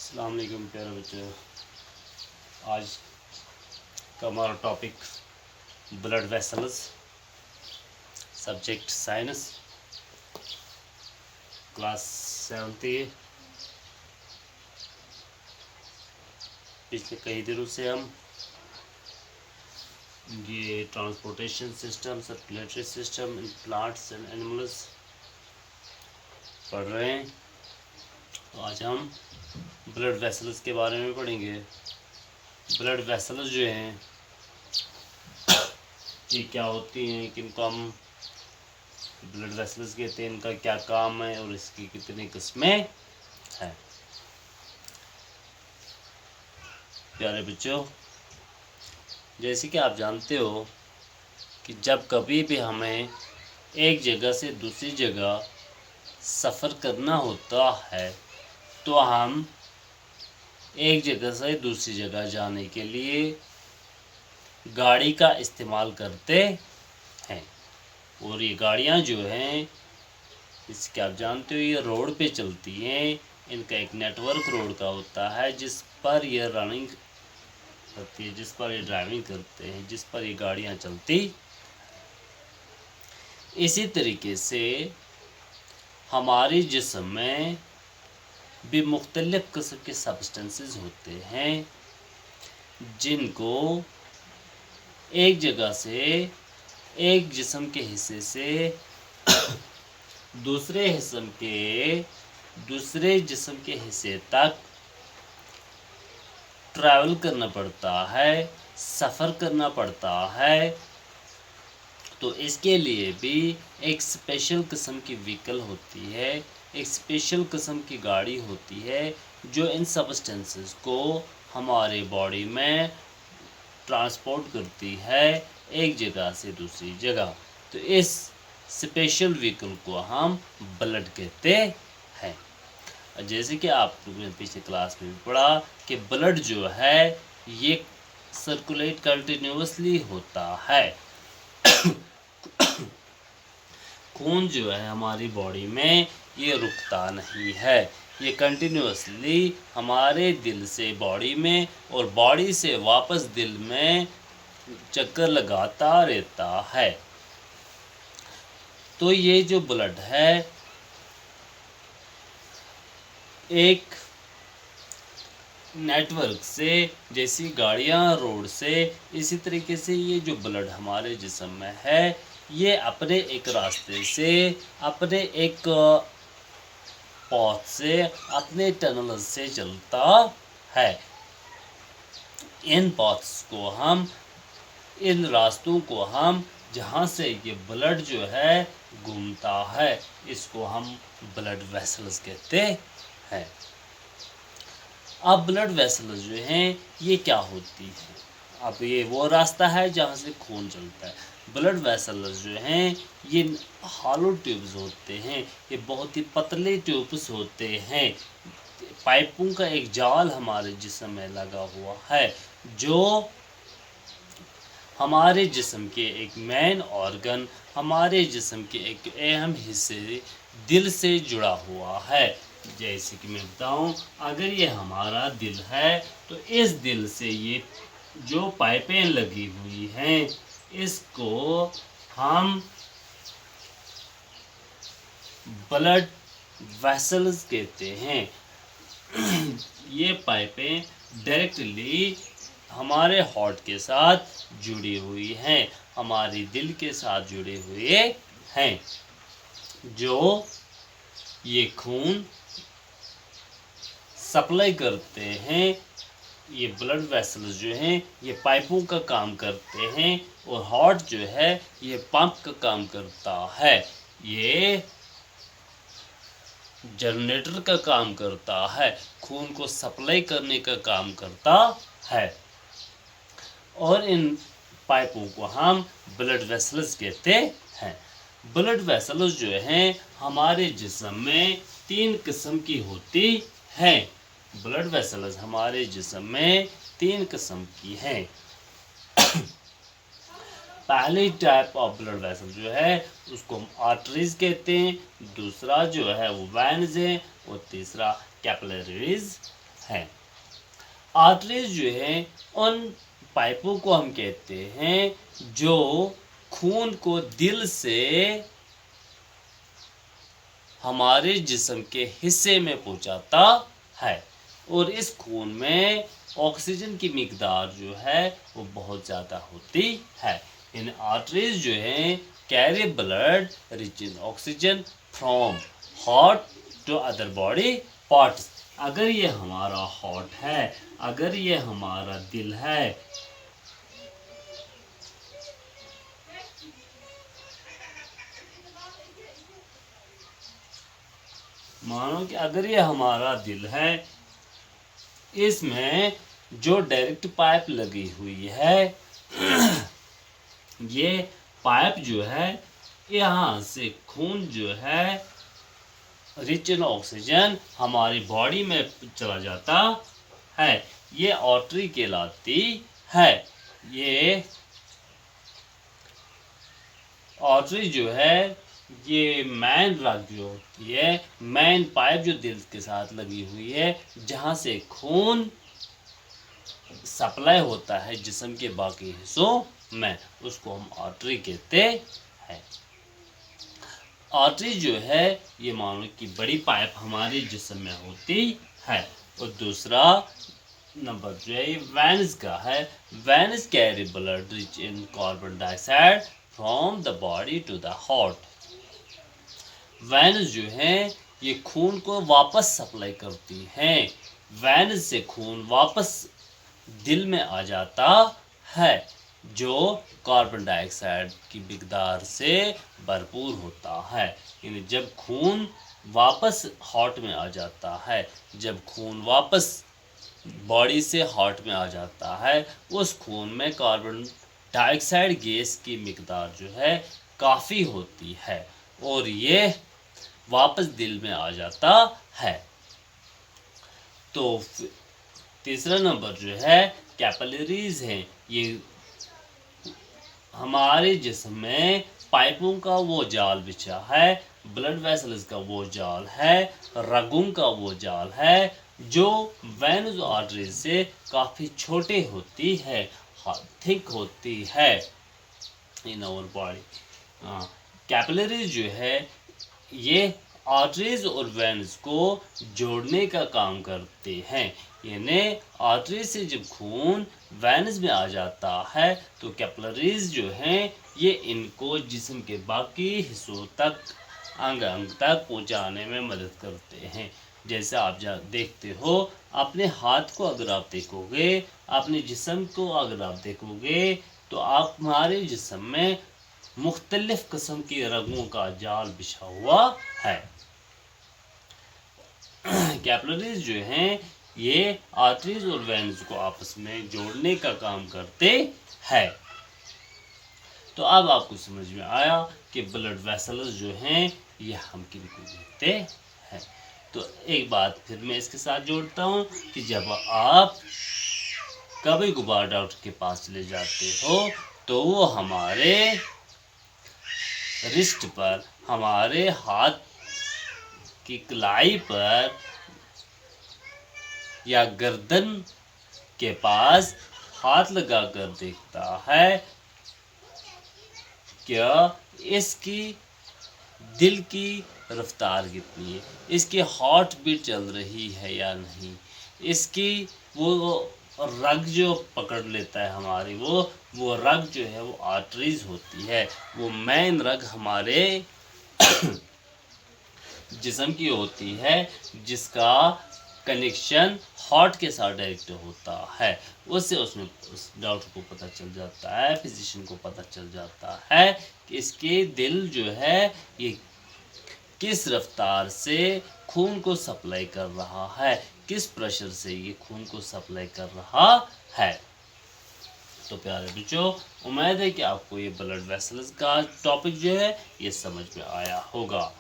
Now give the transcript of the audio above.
अस्सलाम वालेकुम प्यारे बच्चों। आज का हमारा topic blood vessels, subject science, class 7th। पिछले कई दिनों से हम ये transportation system, circulatory system in plants and animals पढ़ रहे हैं। तो आज हम ब्लड वेसल्स के बारे में पढ़ेंगे। ब्लड वेसल्स जो हैं ये क्या होती हैं, किनको हम ब्लड वेसल्स कहते हैं, इनका क्या काम है और इसकी कितनी किस्में हैं। प्यारे बच्चों, जैसे कि आप जानते हो कि जब कभी भी हमें एक जगह से दूसरी जगह सफ़र करना होता है तो हम एक जगह से दूसरी जगह जाने के लिए गाड़ी का इस्तेमाल करते हैं। और ये गाड़ियाँ जो हैं, इसके आप जानते हो ये रोड पे चलती हैं। इनका एक नेटवर्क रोड का होता है जिस पर ये रनिंग करती है, जिस पर ये ड्राइविंग करते हैं, जिस पर ये गाड़ियाँ चलती। इसी तरीके से हमारे जिस्म में भी मुख्तलिफ़ किस्म के सब्सटेंसेस होते हैं जिनको एक जगह से, एक जिस्म के हिस्से से दूसरे जिस्म के हिस्से तक ट्रैवल करना पड़ता है, सफ़र करना पड़ता है। तो इसके लिए भी एक स्पेशल किस्म की व्हीकल होती है, एक स्पेशल किस्म की गाड़ी होती है जो इन सब्सटेंसेस को हमारे बॉडी में ट्रांसपोर्ट करती है एक जगह से दूसरी जगह। तो इस स्पेशल व्हीकल को हम ब्लड कहते हैं। जैसे कि आपने पिछले क्लास में भी पढ़ा कि ब्लड जो है ये सर्कुलेट कंटिन्यूअसली होता है। खून जो है हमारी बॉडी में ये रुकता नहीं है, ये कंटिन्यूअसली हमारे दिल से बॉडी में और बॉडी से वापस दिल में चक्कर लगाता रहता है। तो ये जो ब्लड है एक नेटवर्क से, जैसी गाड़ियाँ रोड से, इसी तरीके से ये जो ब्लड हमारे जिस्म में है ये अपने एक रास्ते से, अपने एक पॉथ से, अपने टनल से चलता है। इन पॉथ्स को हम, इन रास्तों को हम जहाँ से ये ब्लड जो है घूमता है, इसको हम ब्लड वेसल्स कहते हैं। अब ब्लड वेसल्स जो हैं ये क्या होती हैं? अब ये वो रास्ता है जहाँ से खून चलता है। ब्लड वेसल्स जो हैं ये हॉलो ट्यूब्स होते हैं, ये बहुत ही पतले ट्यूब्स होते हैं। पाइपों का एक जाल हमारे जिस्म में लगा हुआ है जो हमारे जिस्म के एक मेन ऑर्गन, हमारे जिस्म के एक अहम हिस्से दिल से जुड़ा हुआ है। जैसे कि मैं बताऊं, अगर ये हमारा दिल है तो इस दिल से ये जो पाइपें लगी हुई हैं इसको हम ब्लड वेसल्स कहते हैं। ये पाइपें डायरेक्टली हमारे हार्ट के साथ जुड़ी हुई हैं, हमारी दिल के साथ जुड़े हुए हैं, जो ये खून सप्लाई करते हैं। ये ब्लड वेसल्स जो हैं ये पाइपों का काम करते हैं और हार्ट जो है ये पंप का काम करता है, ये जनरेटर का काम करता है, खून को सप्लाई करने का काम करता है। और इन पाइपों को हम ब्लड वेसल्स कहते हैं। ब्लड वेसल्स जो हैं हमारे जिस्म में 3 किस्म की होती हैं। ब्लड वेसल्स हमारे जिस्म में 3 किस्म की हैं। पहली टाइप ऑफ ब्लड वेसल जो है उसको हम आर्टरीज कहते हैं, दूसरा जो है वो वेन्स है और तीसरा कैपिलरीज हैं। आर्टरीज जो है उन पाइपों को हम कहते हैं जो खून को दिल से हमारे जिस्म के हिस्से में पहुंचाता है और इस खून में ऑक्सीजन की मिकदार जो है वो बहुत ज़्यादा होती है। इन आर्टरीज जो हैं carry blood rich in oxygen from heart to other body parts. अगर ये हमारा हार्ट है, अगर ये हमारा दिल है, मानो कि अगर ये हमारा दिल है, इसमें जो डायरेक्ट पाइप लगी हुई है, ये पाइप जो है यहाँ से खून जो है रिच इन ऑक्सीजन हमारी बॉडी में चला जाता है। ये आर्टरी कहलाती है। ये आर्टरी जो है ये मेन रग जो होती है, मेन पाइप जो दिल के साथ लगी हुई है, जहाँ से खून सप्लाई होता है जिस्म के बाकी हिस्सों में, उसको हम आर्टरी कहते हैं। आर्टरी जो है ये मानो कि बड़ी पाइप हमारे जिस्म में होती है। और दूसरा नंबर जो है ये वेन्स का है। Veins carry blood rich in carbon dioxide from the body to the heart. Veins जो हैं ये खून को वापस सप्लाई करती हैं। वेन्स से खून वापस दिल में आ जाता है जो कार्बन डाइऑक्साइड की मिकदार से भरपूर होता है। यानी जब खून वापस हार्ट में आ जाता है, जब खून वापस बॉडी से हार्ट में आ जाता है, उस खून में कार्बन डाइऑक्साइड गैस की मिकदार जो है काफ़ी होती है और ये वापस दिल में आ जाता है। तो तीसरा नंबर जो है कैपिलरीज हैं। ये हमारे जिस्म में पाइपों का वो जाल बिछा है, ब्लड वेसल्स का वो जाल है, रगों का वो जाल है जो वेन्स आर्टरीज से काफ़ी छोटे होती है, थिक होती है इन आवर बॉडी। कैपिलरीज जो है ये आर्टरीज और वेन्स को जोड़ने का काम करते हैं। यानी आर्टरी से जब खून वेन्स में आ जाता है तो कैपिलरीज जो हैं ये इनको जिस्म के बाकी हिस्सों तक अंग अंग तक पहुंचाने में मदद करते हैं। जैसे आप देखते हो, अपने हाथ को अगर आप देखोगे, अपने जिस्म को अगर आप देखोगे तो आप हमारे जिस्म में मुख्तलिफ किस्म की रगों का जाल बिछा हुआ है। कैपिलरीज जो हैं ये आर्टरीज और वेन्स को आपस में जोड़ने का काम करते हैं। तो अब आपको समझ में आया कि ब्लड वेसल्स जो हैं ये हम किनको कहते हैं। तो एक बात फिर मैं इसके साथ जोड़ता हूँ कि जब आप कभी कभार डॉक्टर के पास चले जाते हो तो वो हमारे रिस्ट पर, हमारे हाथ की कलाई पर या गर्दन के पास हाथ लगाकर देखता है क्या इसकी दिल की रफ्तार कितनी है, इसकी हार्ट बीट चल रही है या नहीं, इसकी वो रग जो पकड़ लेता है हमारी वो रग जो है वो आर्टरीज होती है। वो मेन रग हमारे जिस्म की होती है जिसका कनेक्शन हार्ट के साथ डायरेक्ट होता है। उससे उसमें उस डॉक्टर को पता चल जाता है, फिजिशियन को पता चल जाता है कि इसके दिल जो है ये किस रफ्तार से खून को सप्लाई कर रहा है, किस प्रेशर से ये खून को सप्लाई कर रहा है। तो प्यारे बच्चों, उम्मीद है कि आपको ये ब्लड वेसल्स का टॉपिक जो है ये समझ में आया होगा।